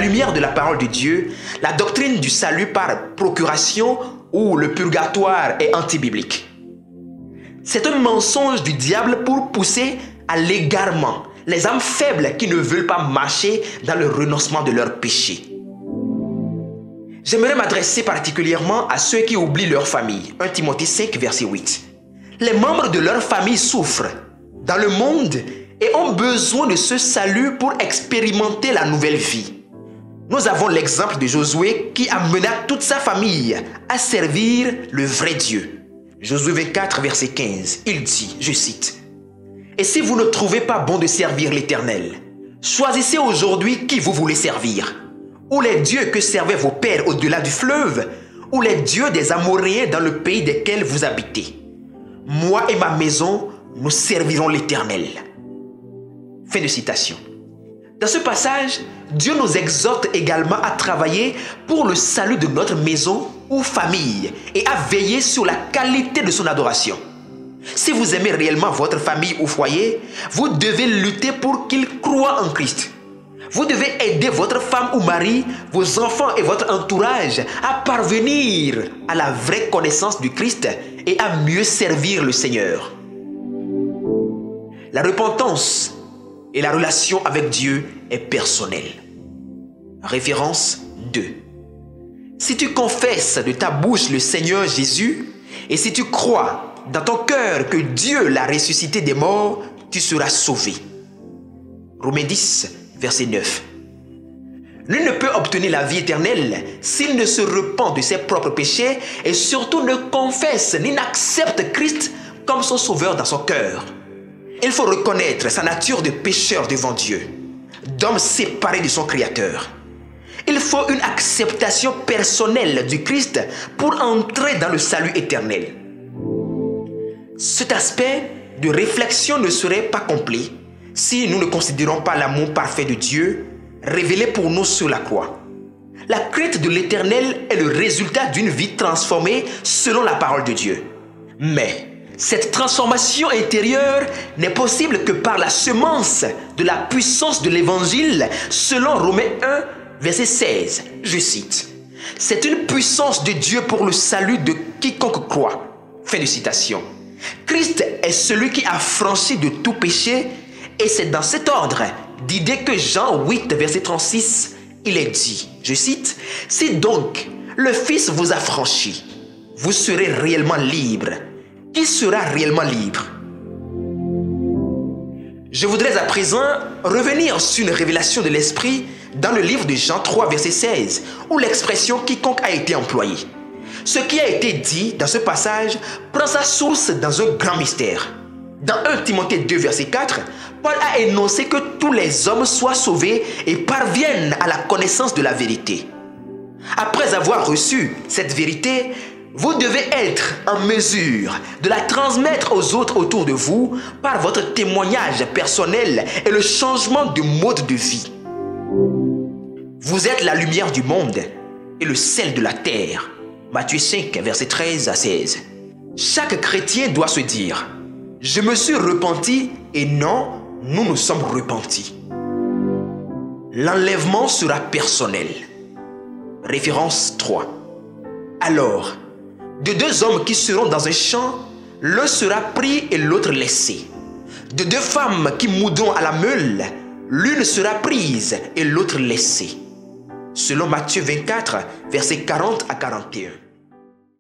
lumière de la parole de Dieu, la doctrine du salut par procuration ou le purgatoire est antibiblique. C'est un mensonge du diable pour pousser à l'égarement les âmes faibles qui ne veulent pas marcher dans le renoncement de leurs péchés. J'aimerais m'adresser particulièrement à ceux qui oublient leur famille. 1 Timothée 5, verset 8. Les membres de leur famille souffrent dans le monde et ont besoin de ce salut pour expérimenter la nouvelle vie. Nous avons l'exemple de Josué qui amena toute sa famille à servir le vrai Dieu. Josué 24, verset 15, il dit, je cite, « Et si vous ne trouvez pas bon de servir l'Éternel, choisissez aujourd'hui qui vous voulez servir, ou les dieux que servaient vos pères au-delà du fleuve, ou les dieux des Amoréens dans le pays desquels vous habitez. Moi et ma maison, nous servirons l'Éternel. » Fin de citation. Dans ce passage, Dieu nous exhorte également à travailler pour le salut de notre maison ou famille et à veiller sur la qualité de son adoration. Si vous aimez réellement votre famille ou foyer, vous devez lutter pour qu'ils croient en Christ. Vous devez aider votre femme ou mari, vos enfants et votre entourage à parvenir à la vraie connaissance du Christ et à mieux servir le Seigneur. La repentance et la relation avec Dieu est personnelle. Référence 2. Si tu confesses de ta bouche le Seigneur Jésus et si tu crois dans ton cœur que Dieu l'a ressuscité des morts, tu seras sauvé. Romains 10, verset 9. Nul ne peut obtenir la vie éternelle s'il ne se repent de ses propres péchés et surtout ne confesse ni n'accepte Christ comme son sauveur dans son cœur. Il faut reconnaître sa nature de pécheur devant Dieu, d'homme séparé de son Créateur. Il faut une acceptation personnelle du Christ pour entrer dans le salut éternel. Cet aspect de réflexion ne serait pas complet si nous ne considérons pas l'amour parfait de Dieu révélé pour nous sur la croix. La crainte de l'Éternel est le résultat d'une vie transformée selon la parole de Dieu. Mais cette transformation intérieure n'est possible que par la semence de la puissance de l'Évangile selon Romains 1, verset 16. Je cite, « C'est une puissance de Dieu pour le salut de quiconque croit. » Fin de citation. Christ est celui qui a franchi de tout péché et c'est dans cet ordre d'idées que Jean 8, verset 36, il est dit, je cite, « Si donc le Fils vous a franchi, vous serez réellement libre. » Qui sera réellement libre? Je voudrais à présent revenir sur une révélation de l'Esprit dans le livre de Jean 3, verset 16, où l'expression « quiconque » a été employée. Ce qui a été dit dans ce passage prend sa source dans un grand mystère. Dans 1 Timothée 2, verset 4, Paul a énoncé que tous les hommes soient sauvés et parviennent à la connaissance de la vérité. Après avoir reçu cette vérité, vous devez être en mesure de la transmettre aux autres autour de vous par votre témoignage personnel et le changement de mode de vie. Vous êtes la lumière du monde et le sel de la terre. Matthieu 5, verset 13 à 16. Chaque chrétien doit se dire « Je me suis repenti et non, nous nous sommes repentis. » L'enlèvement sera personnel. Référence 3. Alors, de deux hommes qui seront dans un champ, l'un sera pris et l'autre laissé. De deux femmes qui moudront à la meule, l'une sera prise et l'autre laissée. Selon Matthieu 24, versets 40 à 41.